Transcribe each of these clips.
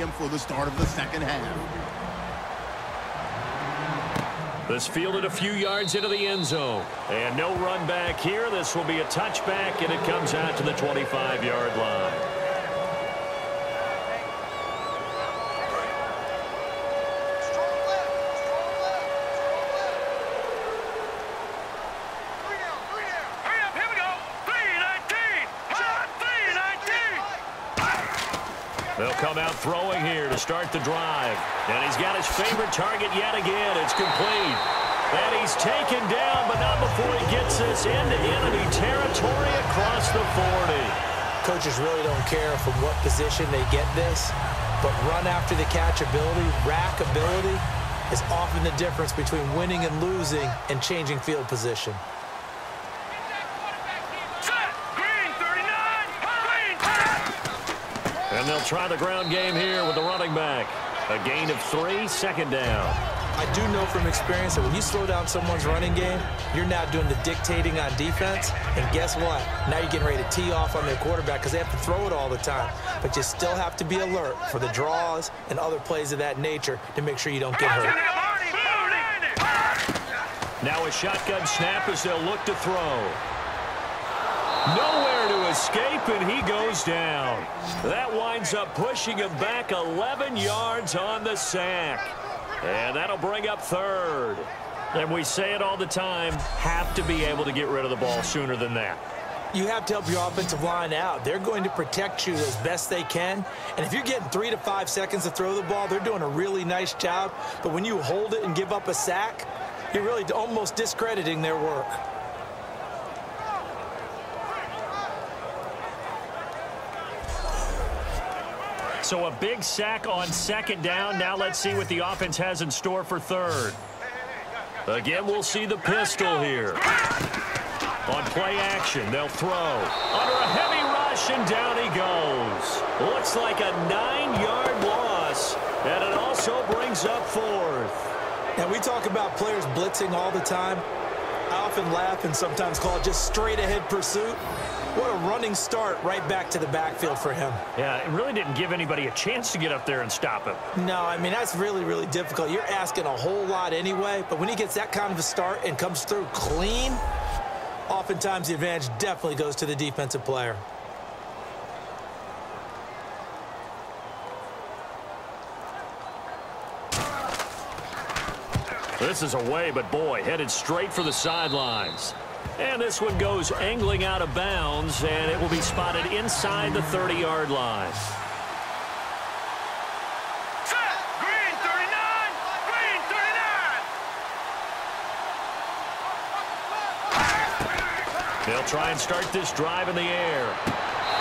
stadium for the start of the second half. This fielded a few yards into the end zone. And no run back here. This will be a touchback, and it comes out to the 25-yard line. They'll come out throwing here to start the drive. And he's got his favorite target yet again. It's complete. And he's taken down, but not before he gets this into enemy territory across the 40. Coaches really don't care from what position they get this, but run after the catch ability, rack ability, is often the difference between winning and losing and changing field position. And they'll try the ground game here with the running back. A gain of 3, second down. I do know from experience that when you slow down someone's running game, you're now doing the dictating on defense. And guess what? Now you're getting ready to tee off on their quarterback because they have to throw it all the time. But you still have to be alert for the draws and other plays of that nature to make sure you don't get hurt. Now a shotgun snap as they'll look to throw. Nowhere to escape, and he goes down. That winds up pushing him back 11 yards on the sack. And that'll bring up third. And we say it all the time, have to be able to get rid of the ball sooner than that. You have to help your offensive line out. They're going to protect you as best they can. And if you're getting 3 to 5 seconds to throw the ball, they're doing a really nice job. But when you hold it and give up a sack, you're really almost discrediting their work. So a big sack on second down. Now let's see what the offense has in store for third. Again, we'll see the pistol here. On play action, they'll throw. Under a heavy rush, and down he goes. Looks like a 9-yard loss, and it also brings up fourth. Now, we talk about players blitzing all the time. I often laugh and sometimes call it just straight-ahead pursuit. What a running start right back to the backfield for him. Yeah, it really didn't give anybody a chance to get up there and stop him. No, I mean, that's really, really difficult. You're asking a whole lot anyway, but when he gets that kind of a start and comes through clean, oftentimes the advantage definitely goes to the defensive player. This is away, but boy, headed straight for the sidelines. And this one goes angling out of bounds, and it will be spotted inside the 30-yard line. Green 39! Green 39! They'll try and start this drive in the air.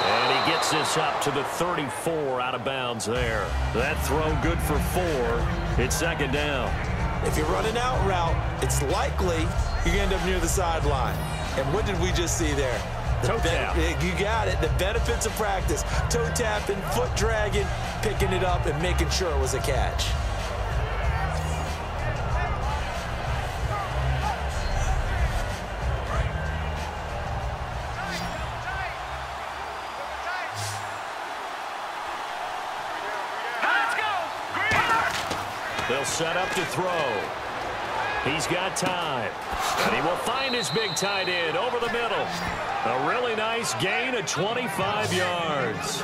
And he gets this up to the 34 out of bounds there. That throw good for 4. It's second down. If you're running out route, it's likely you're going to end up near the sideline. And what did we just see there? Toe tap. You got it. The benefits of practice. Toe tapping, foot dragging, picking it up, and making sure it was a catch. They'll set up to throw. He's got time. And he will find his big tight end over the middle. A really nice gain of 25 yards.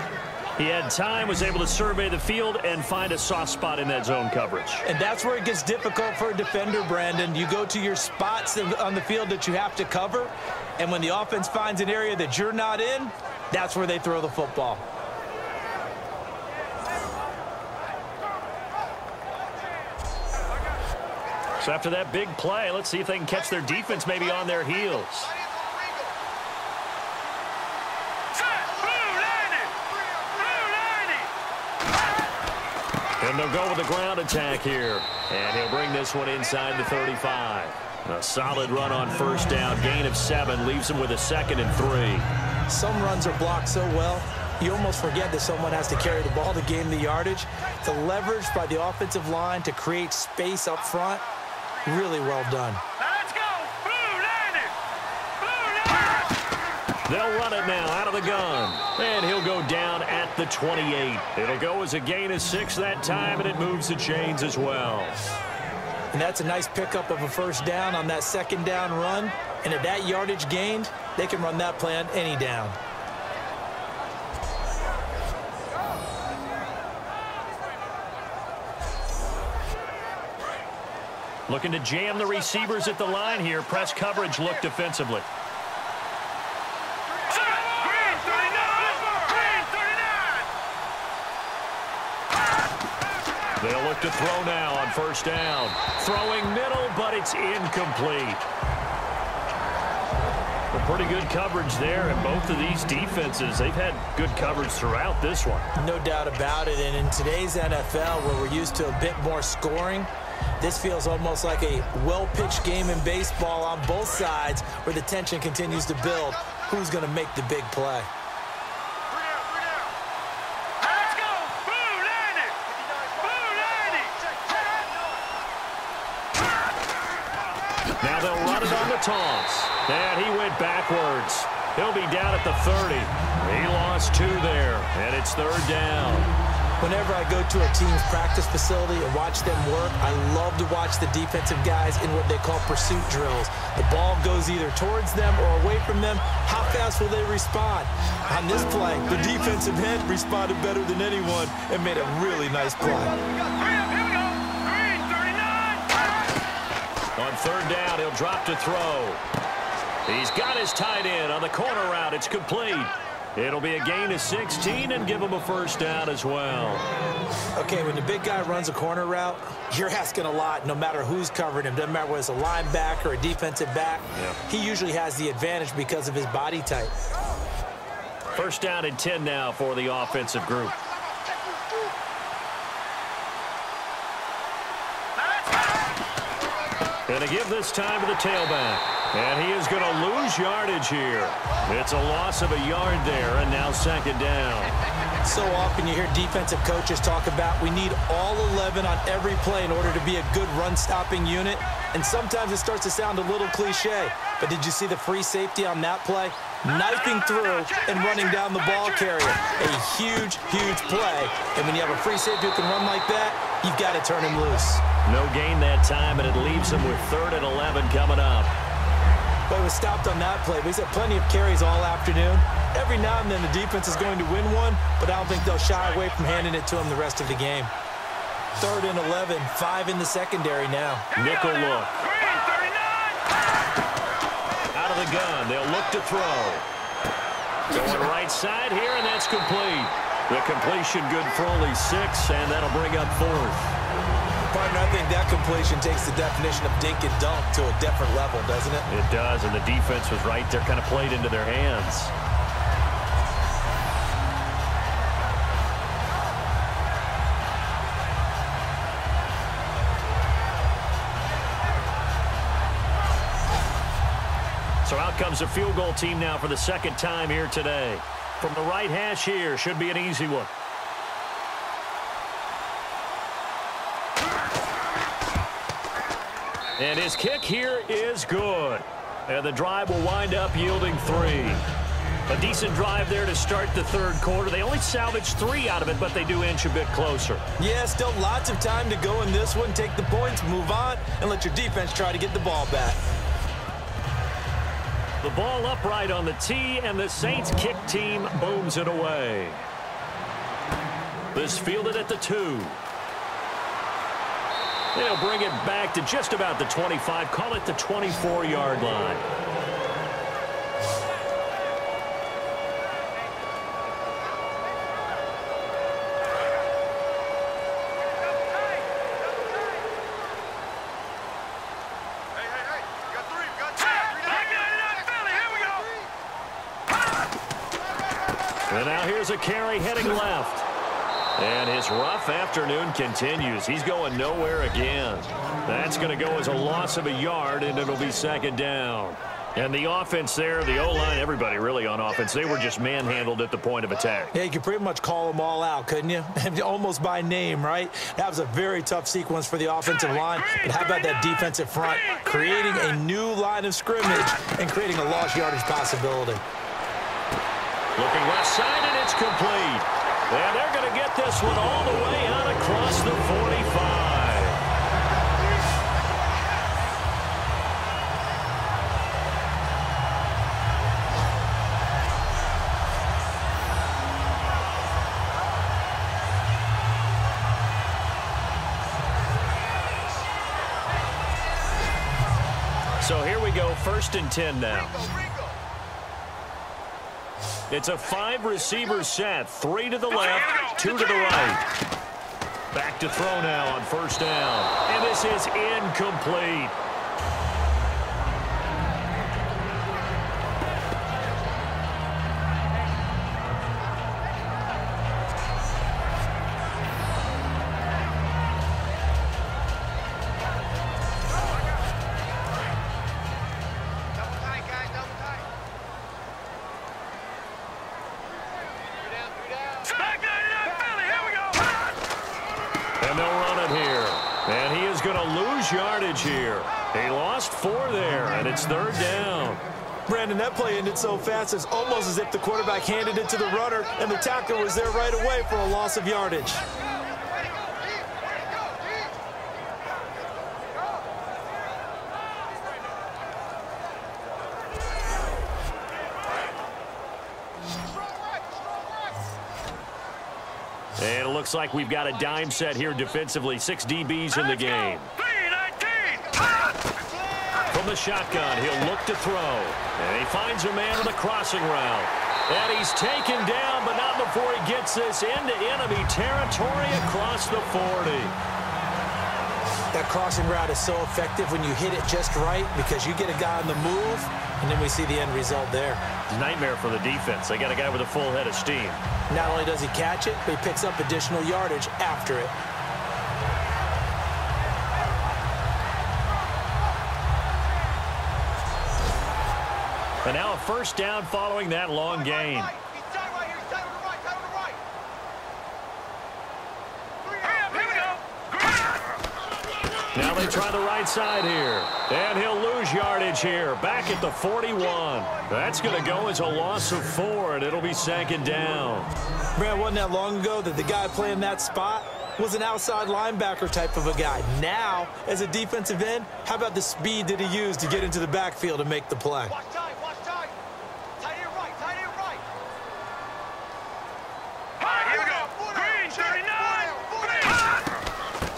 He had time, was able to survey the field and find a soft spot in that zone coverage. And that's where it gets difficult for a defender, Brandon. You go to your spots on the field that you have to cover, and when the offense finds an area that you're not in, that's where they throw the football. So after that big play, let's see if they can catch their defense maybe on their heels. And they'll go with the ground attack here. And he'll bring this one inside the 35. A solid run on first down. Gain of 7 leaves him with a 2nd and 3. Some runs are blocked so well, you almost forget that someone has to carry the ball to gain the yardage. The leverage by the offensive line to create space up front, really well done. Let's go! Blue They'll run it now out of the gun. And he'll go down at the 28. It'll go as a gain of 6 that time, and it moves the chains as well. And that's a nice pickup of a first down on that second down run. And at that yardage gained, they can run that play on any down. Looking to jam the receivers at the line here. Press coverage look defensively. They'll look to throw now on first down. Throwing middle, but it's incomplete. Well, pretty good coverage there, and both of these defenses, they've had good coverage throughout this one. No doubt about it, and in today's NFL, where we're used to a bit more scoring, this feels almost like a well-pitched game in baseball on both sides where the tension continues to build. Who's going to make the big play? Now they'll run it on the toss. And he went backwards. He'll be down at the 30. He lost 2 there, and it's third down. Whenever I go to a team's practice facility and watch them work, I love to watch the defensive guys in what they call pursuit drills. The ball goes either towards them or away from them. How fast will they respond? On this play, the defensive end responded better than anyone and made a really nice play. On third down, he'll drop to throw. He's got his tight end on the corner route. It's complete. It'll be a gain of 16 and give him a first down as well. Okay, when the big guy runs a corner route, you're asking a lot no matter who's covering him. Doesn't matter whether it's a linebacker or a defensive back. Yeah. He usually has the advantage because of his body type. First down and 10 now for the offensive group. And a give this time to the tailback. And he is going to lose yardage here. It's a loss of a yard there, and now second down. So often you hear defensive coaches talk about we need all 11 on every play in order to be a good run-stopping unit. And sometimes it starts to sound a little cliche. But did you see the free safety on that play? Knifing through and running down the ball carrier. A huge, huge play. And when you have a free safety who can run like that, you've got to turn him loose. No gain that time, and it leaves him with 3rd and 11 coming up. But it was stopped on that play. He's had plenty of carries all afternoon. Every now and then the defense is going to win one, but I don't think they'll shy away from handing it to him the rest of the game. 3rd and 11, 5 in the secondary now. Nickel look. Out of the gun, they'll look to throw. Going right side here, and that's complete. The completion good for only 6, and that'll bring up 4th. Partner, I think that completion takes the definition of dink and dunk to a different level, doesn't it? It does, and the defense was right there, kind of played into their hands. So out comes a field goal team now for the second time here today. From the right hash here, should be an easy one. And his kick here is good. And the drive will wind up yielding 3. A decent drive there to start the third quarter. They only salvaged 3 out of it, but they do inch a bit closer. Yeah, still lots of time to go in this one. Take the points, move on, and let your defense try to get the ball back. The ball upright on the tee, and the Saints kick team booms it away. This fielded at the 2. They'll bring it back to just about the 25. Call it the 24-yard line. And now here's a carry heading left. And his rough afternoon continues. He's going nowhere again. That's going to go as a loss of a yard, and it'll be second down. And the offense there, the O-line, everybody really on offense, they were just manhandled at the point of attack. Yeah, you could pretty much call them all out, couldn't you? Almost by name, right? That was a very tough sequence for the offensive line. But how about that defensive front? Creating a new line of scrimmage and creating a lost yardage possibility. Looking left side, and it's complete. And they're going to get this one all the way out across the 45. So here we go, 1st and 10 now. It's a 5-receiver set, 3 to the left, 2 to the right. Back to throw now on 1st down. And this is incomplete. Yardage here. He lost 4 there, and it's 3rd down. Brandon, that play ended so fast, it's almost as if the quarterback handed it to the runner, and the tackler was there right away for a loss of yardage. And it looks like we've got a dime set here defensively. 6 DBs in the game. From the shotgun, he'll look to throw. And he finds a man on the crossing route. And he's taken down, but not before he gets this into enemy territory across the 40. That crossing route is so effective when you hit it just right because you get a guy on the move, and then we see the end result there. Nightmare for the defense. They got a guy with a full head of steam. Not only does he catch it, but he picks up additional yardage after it. And now a 1st down following that long gain. Now they try the right side here. And he'll lose yardage here. Back at the 41. That's going to go as a loss of 4, and it'll be 2nd down. Brad, wasn't that long ago that the guy playing that spot was an outside linebacker type of a guy. Now, as a defensive end, how about the speed that he used to get into the backfield and make the play? Watch time, watch time. Tight end right, tight end right. Here we go. Green, 39.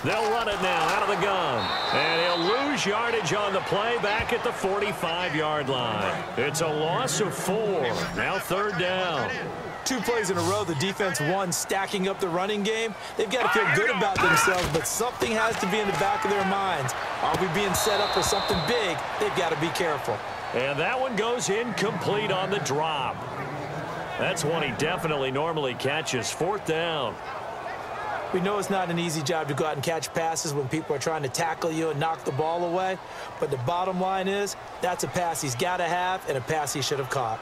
They'll run it now out of the gun. And he'll lose yardage on the play back at the 45-yard line. It's a loss of 4. Now 3rd down. 2 plays in a row, the defense won, stacking up the running game. They've got to feel good about themselves, but something has to be in the back of their minds. Are we being set up for something big? They've got to be careful. And that one goes incomplete on the drop. That's one he definitely normally catches. 4th down. We know it's not an easy job to go out and catch passes when people are trying to tackle you and knock the ball away. But the bottom line is, that's a pass he's got to have and a pass he should have caught.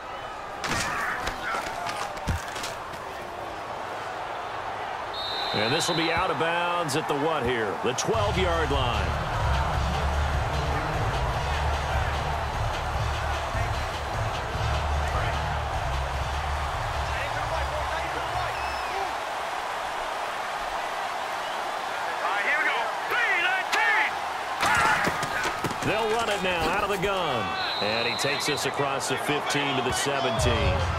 And this will be out of bounds at the what here? The 12-yard line. They'll run it now out of the gun. And he takes us across the 15 to the 17.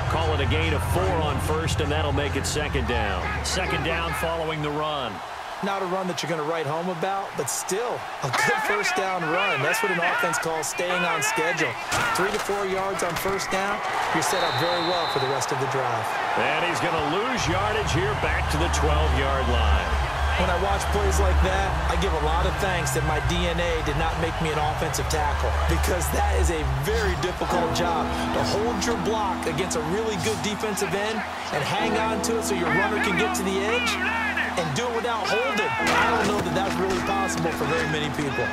Call it a gain of 4 on 1st, and that'll make it 2nd down. 2nd down following the run. Not a run that you're going to write home about, but still a good 1st down run. That's what an offense calls staying on schedule. 3 to 4 yards on 1st down. You're set up very well for the rest of the drive. And he's going to lose yardage here back to the 12-yard line. When I watch plays like that, I give a lot of thanks that my DNA did not make me an offensive tackle, because that is a very difficult job to hold your block against a really good defensive end and hang on to it so your runner can get to the edge and do it without holding. I don't know that that's really possible for very many people.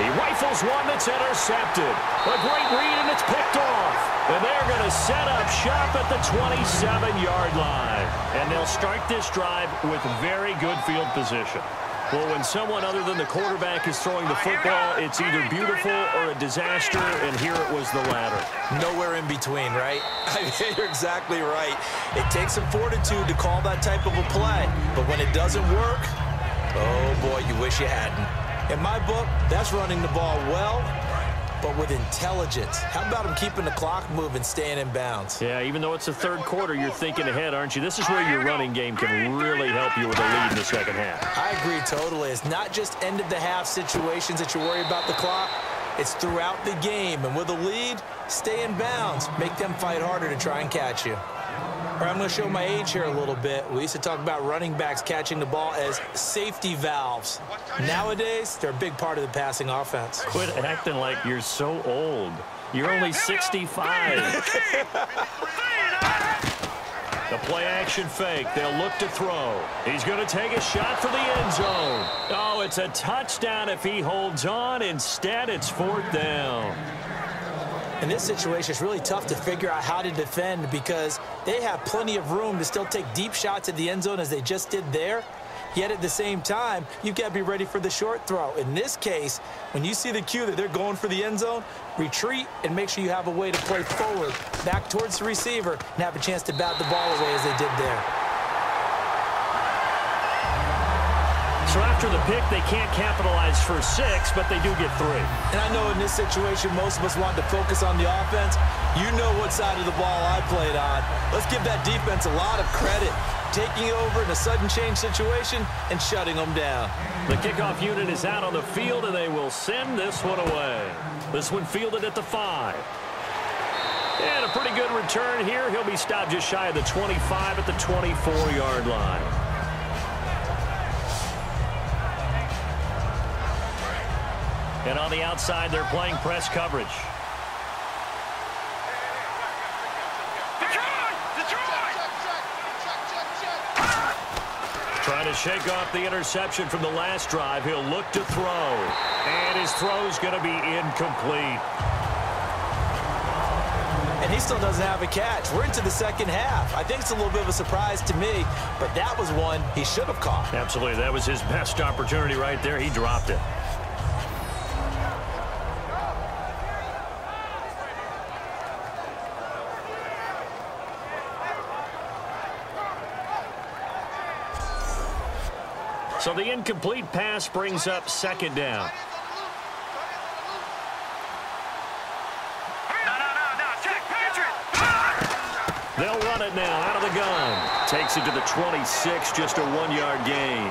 He rifles one that's intercepted. A great read, and it's picked off. And they're going to set up shop at the 27-yard line. And they'll start this drive with very good field position. Well, when someone other than the quarterback is throwing the football, it's either beautiful or a disaster, and here it was the latter. Nowhere in between, right? I mean, you're exactly right. It takes some fortitude to call that type of a play, but when it doesn't work, oh boy, you wish you hadn't. In my book, that's running the ball well, but with intelligence. How about him keeping the clock moving, staying in bounds? Yeah, even though it's the third quarter, you're thinking ahead, aren't you? This is where your running game can really help you with a lead in the second half. I agree totally. It's not just end-of-the-half situations that you worry about the clock. It's throughout the game. And with a lead, stay in bounds. Make them fight harder to try and catch you. All right, I'm going to show my age here a little bit. We used to talk about running backs catching the ball as safety valves. Nowadays, they're a big part of the passing offense. Quit acting like you're so old. You're only 65. The play-action fake. They'll look to throw. He's going to take a shot for the end zone. Oh, it's a touchdown if he holds on. Instead, it's 4th down. In this situation, it's really tough to figure out how to defend because they have plenty of room to still take deep shots at the end zone as they just did there. Yet at the same time, you've got to be ready for the short throw. In this case, when you see the cue that they're going for the end zone, retreat and make sure you have a way to play forward, back towards the receiver, and have a chance to bat the ball away as they did there. So after the pick, they can't capitalize for 6, but they do get 3. And I know in this situation, most of us want to focus on the offense. You know what side of the ball I played on. Let's give that defense a lot of credit, taking over in a sudden change situation and shutting them down. The kickoff unit is out on the field, and they will send this one away. This one fielded at the 5. And a pretty good return here. He'll be stopped just shy of the 25 at the 24-yard line. And on the outside, they're playing press coverage. Trying to shake off the interception from the last drive. He'll look to throw. And his throw's going to be incomplete. And he still doesn't have a catch. We're into the second half. I think it's a little bit of a surprise to me, but that was one he should have caught. Absolutely. That was his best opportunity right there. He dropped it. So the incomplete pass brings up 2nd down. They'll run it now out of the gun. Takes it to the 26, just a 1-yard gain.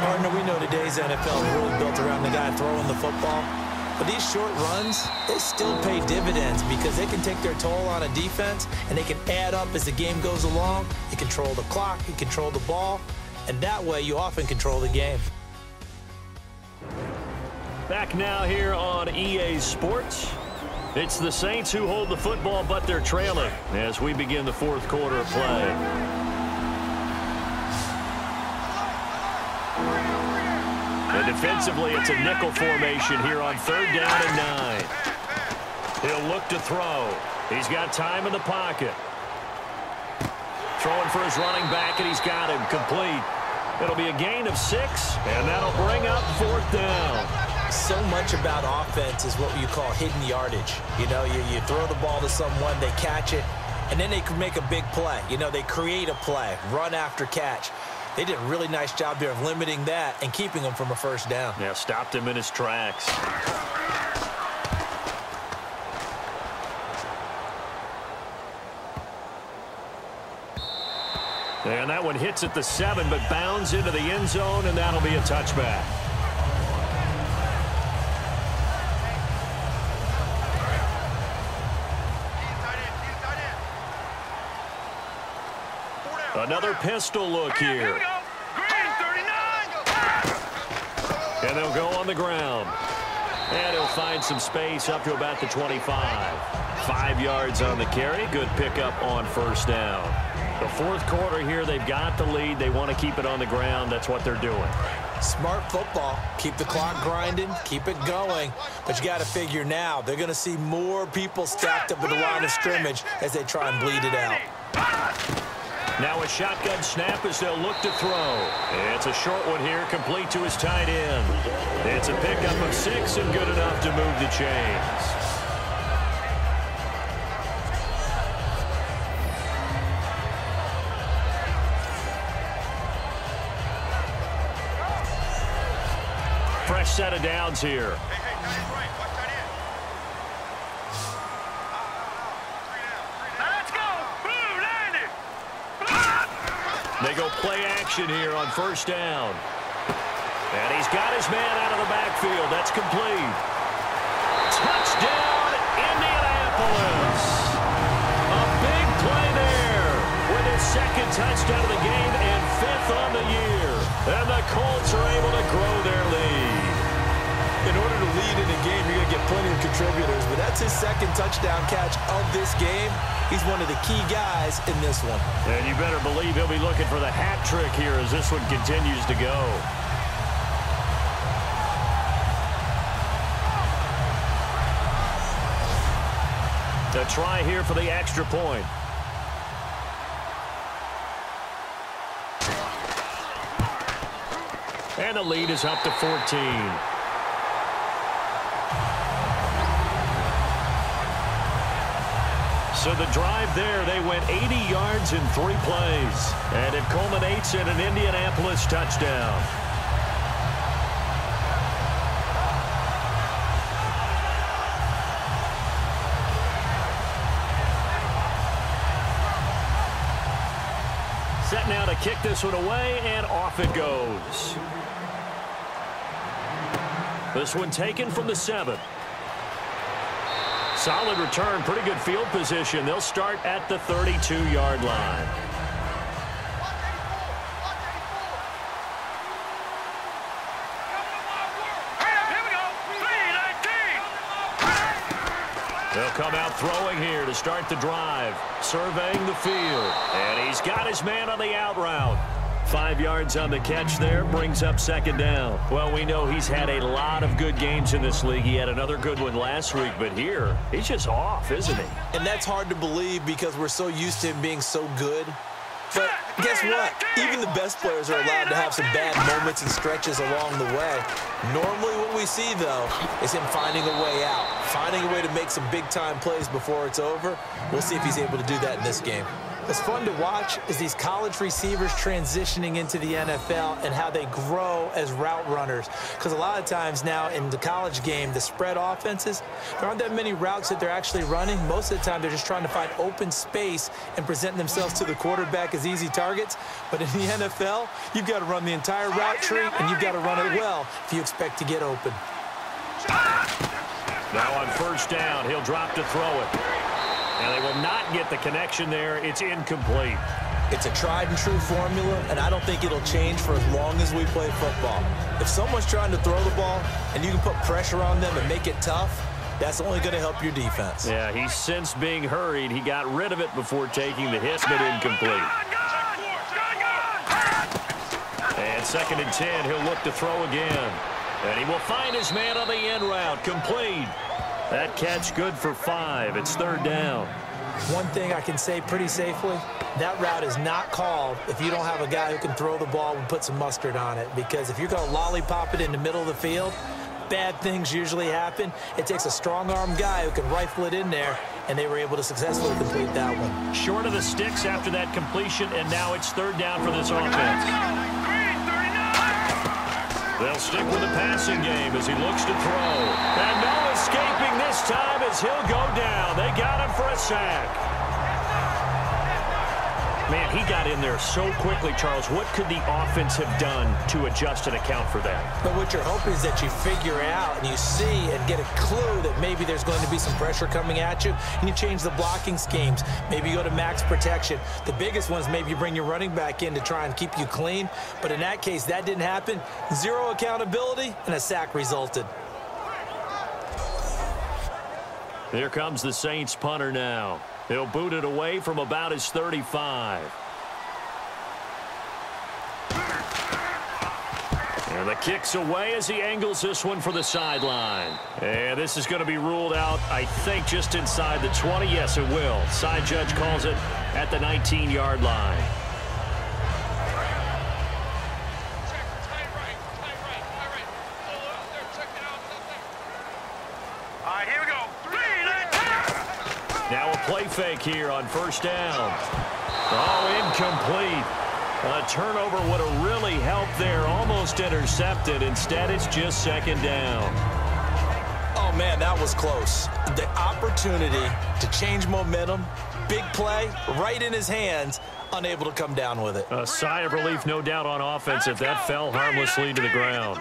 Partner, we know today's NFL is really built around the guy throwing the football. But these short runs, they still pay dividends because they can take their toll on a defense and they can add up as the game goes along. You control the clock, you control the ball. And that way, you often control the game. Back now here on EA Sports. It's the Saints who hold the football, but they're trailing as we begin the 4th quarter of play. And defensively, it's a nickel formation here on 3rd down and 9. He'll look to throw. He's got time in the pocket. Throwing for his running back, and he's got him complete. It'll be a gain of 6, and that'll bring up 4th down. So much about offense is what you call hidden yardage. You know, you throw the ball to someone, they catch it, and then they can make a big play. You know, they create a play, run after catch. They did a really nice job there of limiting that and keeping him from a 1st down. Yeah, stopped him in his tracks. And that one hits at the 7, but bounds into the end zone, and that'll be a touchback. Another pistol look here. And they'll go on the ground. And he'll find some space up to about the 25. 5 yards on the carry. Good pickup on 1st down. The 4th quarter here, they've got the lead. They want to keep it on the ground. That's what they're doing. Smart football. Keep the clock grinding. Keep it going. But you got to figure now, they're going to see more people stacked up at the line of scrimmage as they try and bleed it out. Now a shotgun snap as they'll look to throw. It's a short one here, complete to his tight end. It's a pickup of 6 and good enough to move the chains. Fresh set of downs here. They go play action here on first down. And he's got his man out of the backfield. That's complete. Touchdown, Indianapolis. A big play there with his second touchdown of the game and 5th on the year. And the Colts are able to grow their lead. In order to lead in a game, you're going to get plenty of contributors, but that's his second touchdown catch of this game. He's one of the key guys in this one. And you better believe he'll be looking for the hat trick here as this one continues to go. A try here for the extra point. And the lead is up to 14. So the drive there, they went 80 yards in 3 plays. And it culminates in an Indianapolis touchdown. Set now to kick this one away, and off it goes. This one taken from the 7. Solid return, pretty good field position. They'll start at the 32-yard line. They'll come out throwing here to start the drive, surveying the field. And he's got his man on the out route. 5 yards on the catch there, brings up second down. Well, we know he's had a lot of good games in this league. He had another good one last week, but here, he's just off, isn't he? And that's hard to believe because we're so used to him being so good. But guess what? Even the best players are allowed to have some bad moments and stretches along the way. Normally what we see, though, is him finding a way out, finding a way to make some big-time plays before it's over. We'll see if he's able to do that in this game. What's fun to watch is these college receivers transitioning into the NFL and how they grow as route runners. Because a lot of times now in the college game, the spread offenses, there aren't that many routes that they're actually running. Most of the time, they're just trying to find open space and present themselves to the quarterback as easy targets. But in the NFL, you've got to run the entire route tree, and you've got to run it well if you expect to get open. Now on first down, he'll drop to throw it. And they will not get the connection there. It's incomplete. It's a tried-and-true formula, and I don't think it'll change for as long as we play football. If someone's trying to throw the ball and you can put pressure on them and make it tough, that's only going to help your defense. Yeah, he's since being hurried. He got rid of it before taking the hit, but incomplete. And 2nd and 10, he'll look to throw again. And he will find his man on the end route, complete. That catch good for 5. It's 3rd down. One thing I can say pretty safely, that route is not called if you don't have a guy who can throw the ball and put some mustard on it. Because if you're going to lollipop it in the middle of the field, bad things usually happen. It takes a strong-arm guy who can rifle it in there, and they were able to successfully complete that one. Short of the sticks after that completion, and now it's 3rd down for this offense. They'll stick with the passing game as he looks to throw. And no escaping this time as he'll go down. They got him for a sack. Man, he got in there so quickly, Charles. What could the offense have done to adjust and account for that? But what you're hoping is that you figure it out and you see and get a clue that maybe there's going to be some pressure coming at you, and you change the blocking schemes. Maybe you go to max protection. The biggest one is maybe you bring your running back in to try and keep you clean. But in that case, that didn't happen. 0 accountability, and a sack resulted. Here comes the Saints punter now. He'll boot it away from about his 35. And the kick's away as he angles this one for the sideline. And this is going to be ruled out, I think, just inside the 20. Yes, it will. Side judge calls it at the 19-yard line. play fake here on first down. Oh, incomplete. A turnover would have really helped there. Almost intercepted. Instead, it's just second down. Oh, man, that was close. The opportunity to change momentum, big play, right in his hands, unable to come down with it. A sigh of relief, no doubt, on offense if that fell harmlessly to the ground.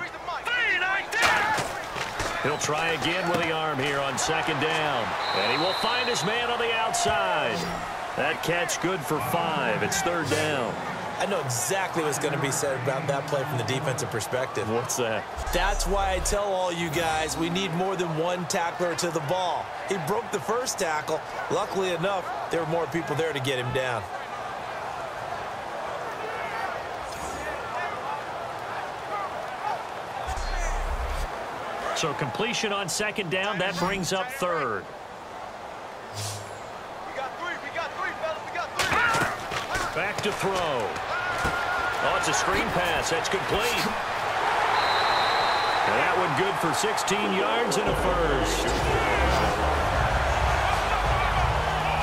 He'll try again with the arm here on second down. And he will find his man on the outside. That catch good for 5. It's third down. I know exactly what's going to be said about that play from the defensive perspective. What's that? That's why I tell all you guys we need more than one tackler to the ball. He broke the first tackle. Luckily enough, there were more people there to get him down. So completion on second down, that brings up third. We got three, fellas. We got three. Back to throw. Oh, it's a screen pass. That's complete. And that one good for 16 yards and a first.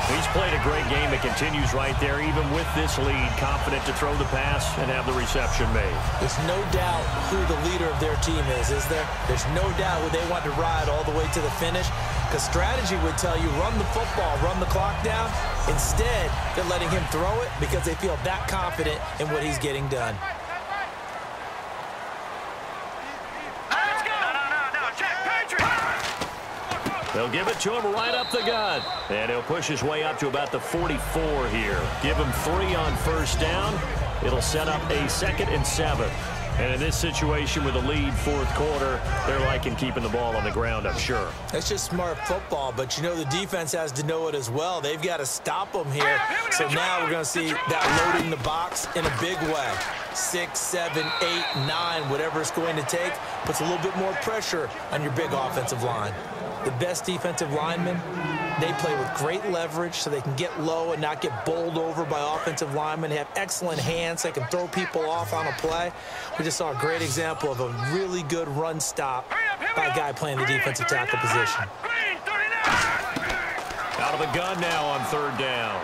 He's played a great game. It continues right there, even with this lead. Confident to throw the pass and have the reception made. There's no doubt who the leader of their team is there? There's no doubt who they want to ride all the way to the finish. Because strategy would tell you, run the football, run the clock down. Instead, they're letting him throw it because they feel that confident in what he's getting done. They'll give it to him right up the gut. And he'll push his way up to about the 44 here. Give him 3 on first down. It'll set up a 2nd and 7. And in this situation with a lead fourth quarter, they're liking keeping the ball on the ground, I'm sure. That's just smart football, but you know the defense has to know it as well. They've got to stop them here. So now we're going to see that loading the box in a big way. 6, 7, 8, 9, whatever it's going to take, puts a little bit more pressure on your big offensive line. The best defensive linemen, they play with great leverage so they can get low and not get bowled over by offensive linemen. They have excellent hands. They can throw people off on a play. We just saw a great example of a really good run stop by a guy playing the defensive tackle position. Out of the gun now on third down.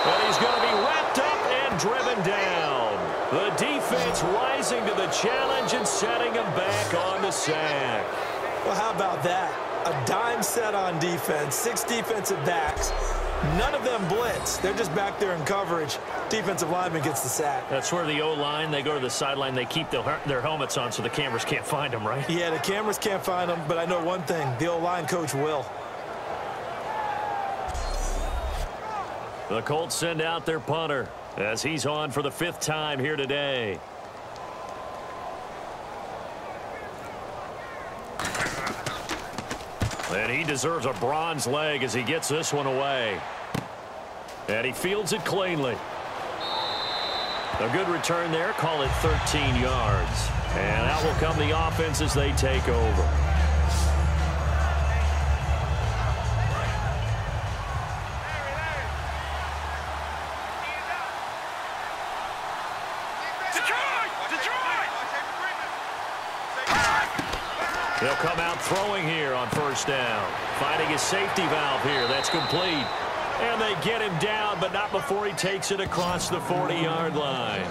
And he's going to be wrapped up and driven down. The defense rising to the challenge and setting him back on the sack. Well, how about that? A dime set on defense, 6 defensive backs. None of them blitz. They're just back there in coverage. Defensive lineman gets the sack. That's where the O-line, they go to the sideline, they keep their helmets on so the cameras can't find them, right? Yeah, the cameras can't find them, but I know one thing. The O-line coach will. The Colts send out their punter as he's on for the 5th time here today. And he deserves a bronze leg as he gets this one away. And he fields it cleanly. A good return there. Call it 13 yards. And out will come the offense as they take over. They'll come out throwing here on first down. Finding his safety valve here. That's complete. And they get him down, but not before he takes it across the 40-yard line.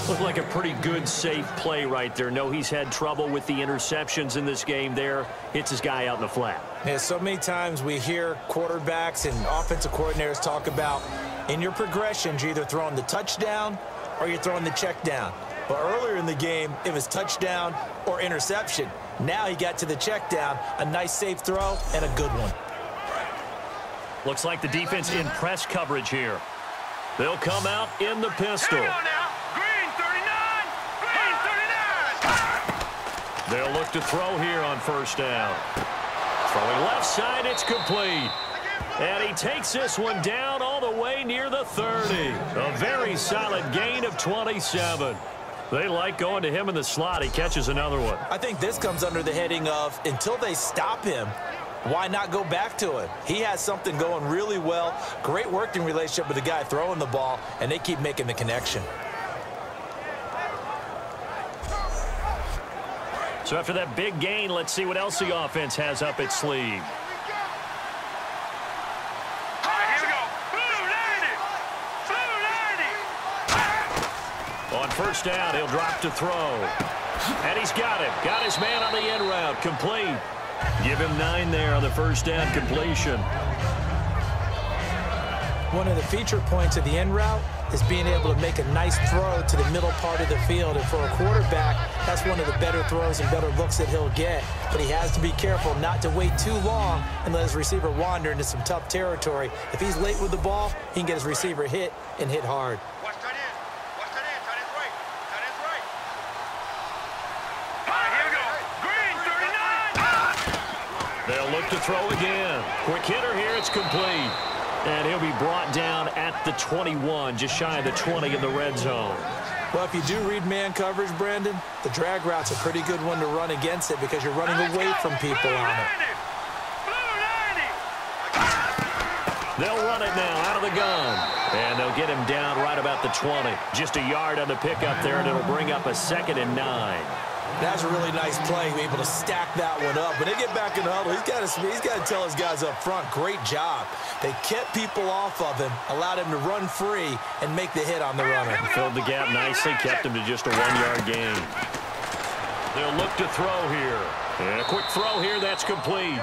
Looked like a pretty good, safe play right there. No, he's had trouble with the interceptions in this game there. Hits his guy out in the flat. Yeah, so many times we hear quarterbacks and offensive coordinators talk about in your progressions, you're either throwing the touchdown or you're throwing the check down. But earlier in the game, it was touchdown or interception. Now he got to the check down, a nice safe throw, and a good one. Looks like the defense in press coverage here. They'll come out in the pistol. Green 39! Green 39! They'll look to throw here on first down. Throwing left side, it's complete. And he takes this one down all the way near the 30. A very solid gain of 27. They like going to him in the slot. He catches another one. I think this comes under the heading of until they stop him, why not go back to it? He has something going really well. Great working relationship with the guy throwing the ball, and they keep making the connection. So after that big gain, let's see what else the offense has up its sleeve. first down. He'll drop to throw. And he's got it. Got his man on the end route. Complete. Give him 9 there on the first down completion. One of the feature points of the end route is being able to make a nice throw to the middle part of the field. And for a quarterback, that's one of the better throws and better looks that he'll get. But he has to be careful not to wait too long and let his receiver wander into some tough territory. If he's late with the ball, he can get his receiver hit and hit hard. Watch tight end. Watch tight end. Tight end's right. Tight end's right. All right, here we go. Green, 39. They'll look to throw again. Quick hitter here. It's complete. And he'll be brought down at the 21, just shy of the 20 in the red zone. Well, if you do read man coverage, Brandon, the drag route's a pretty good one to run against it because you're running away from people on it. They'll run it now out of the gun. And they'll get him down right about the 20. Just a yard on the pickup there, and it'll bring up a 2nd and 9. That's a really nice play, able to stack that one up. When they get back in the huddle, he's got to tell his guys up front, great job. They kept people off of him, allowed him to run free, and make the hit on the runner. Filled the gap nicely, kept him to just a 1-yard gain. They'll look to throw here. And a quick throw here, that's complete.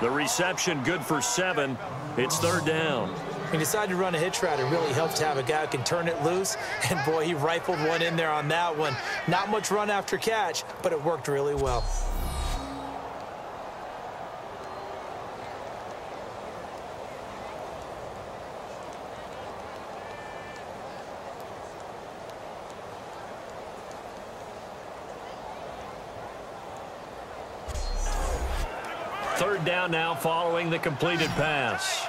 The reception good for 7. It's 3rd down. He decided to run a hitch route. It really helps to have a guy who can turn it loose. And, boy, he rifled one in there on that one. Not much run after catch, but it worked really well. Third down now following the completed pass.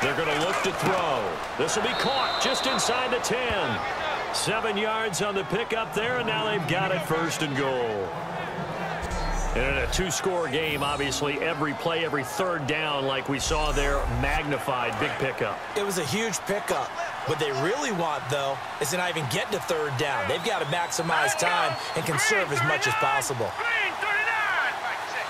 They're going to look to throw. This will be caught just inside the 10. 7 yards on the pickup there, and now they've got it 1st and goal. And in a 2-score game, obviously, every play, every 3rd down, like we saw there, magnified, big pickup. It was a huge pickup. What they really want, though, is to not even get to 3rd down. They've got to maximize time and conserve as much as possible.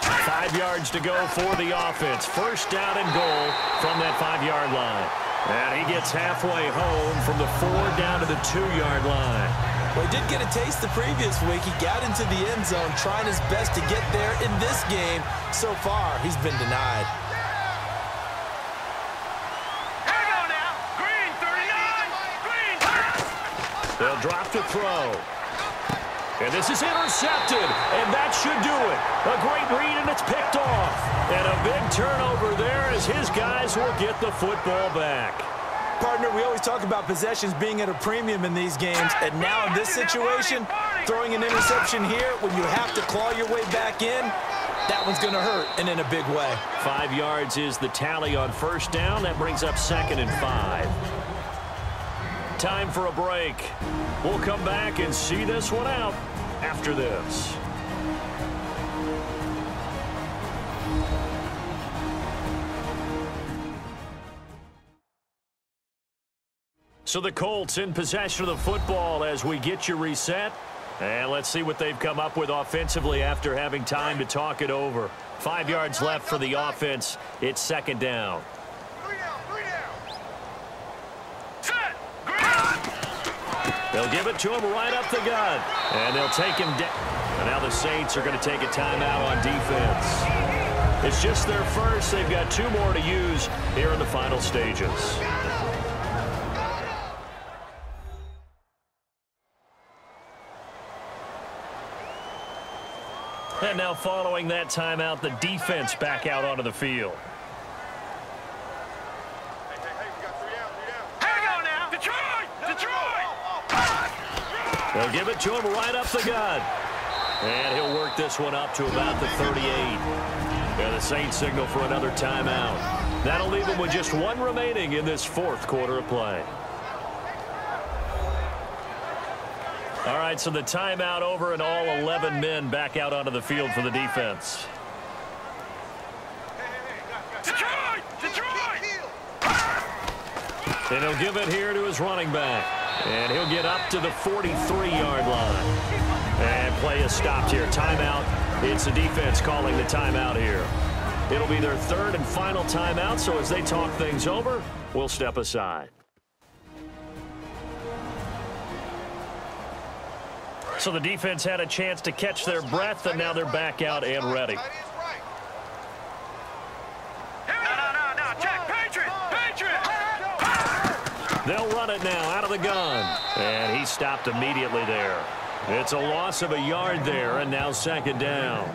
5 yards to go for the offense. 1st down and goal from that 5-yard line. And he gets halfway home from the 4 down to the 2-yard line. Well, he did get a taste the previous week. He got into the end zone trying his best to get there in this game. So far, he's been denied. Here we go now. Green, 39. Green. They'll drop to throw. And this is intercepted, and that should do it. A great read, and it's picked off. And a big turnover there as his guys will get the football back. Partner, we always talk about possessions being at a premium in these games, and now in this situation, throwing an interception here when you have to claw your way back in, that one's going to hurt, and in a big way. 5 yards is the tally on 1st down. That brings up 2nd and 5. Time for a break. We'll come back and see this one out after this. So the Colts in possession of the football as we get you reset. And let's see what they've come up with offensively after having time to talk it over. 5 yards left for the offense. It's 2nd down. 3 down. 3 down. They'll give it to him right up the gut. And they'll take him down. And now the Saints are going to take a timeout on defense. It's just their first. They've got 2 more to use here in the final stages. And now following that timeout, the defense back out onto the field. They'll give it to him right up the gut. And he'll work this one up to about the 38. And the Saints signal for another timeout. That'll leave them with just 1 remaining in this 4th quarter of play. All right, so the timeout over and all 11 men back out onto the field for the defense. And he'll give it here to his running back. And he'll get up to the 43-yard line. And play is stopped here. Timeout. It's the defense calling the timeout here. It'll be their third and final timeout, so as they talk things over, we'll step aside. So the defense had a chance to catch their breath, and now they're back out and ready. They'll run it now out of the gun. And he stopped immediately there. It's a loss of a yard there, and now second down.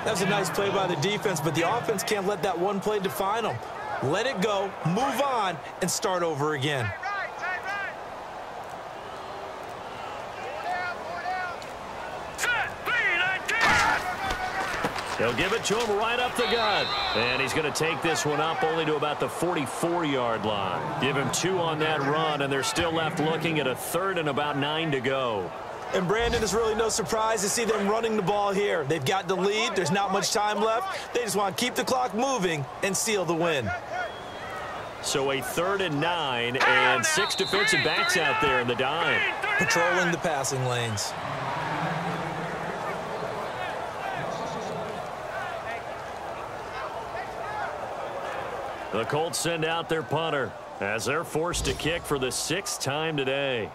That's a nice play by the defense, but the offense can't let that one play define them. Let it go, move on, and start over again. They'll give it to him right up the gut. And he's going to take this one up only to about the 44-yard line. Give him 2 on that run, and they're still left looking at a third and about 9 to go. And Brandon, is really no surprise to see them running the ball here. They've got the lead. There's not much time left. They just want to keep the clock moving and seal the win. So a 3rd and 9 and 6 defensive backs out there in the dime. Patrolling the passing lanes. The Colts send out their punter as they're forced to kick for the 6th time today.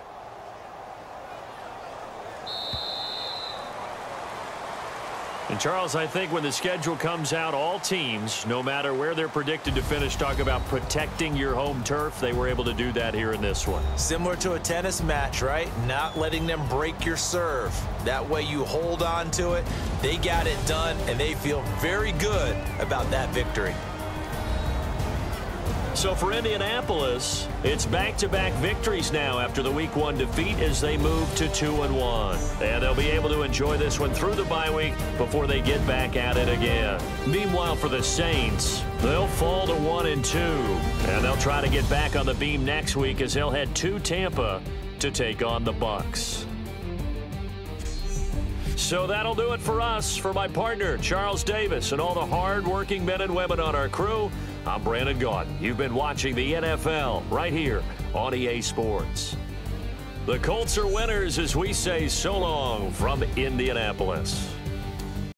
And Charles, I think when the schedule comes out, all teams, no matter where they're predicted to finish, talk about protecting your home turf. They were able to do that here in this one. Similar to a tennis match, right? Not letting them break your serve. That way you hold on to it. They got it done, and they feel very good about that victory. So for Indianapolis, it's back-to-back victories now after the Week 1 defeat as they move to 2-1. And they'll be able to enjoy this one through the bye week before they get back at it again. Meanwhile, for the Saints, they'll fall to 1-2. And they'll try to get back on the beam next week as they'll head to Tampa to take on the Bucs. So that'll do it for us. For my partner, Charles Davis, and all the hard-working men and women on our crew, I'm Brandon Gaudin. You've been watching the NFL right here on EA Sports. The Colts are winners as we say so long from Indianapolis.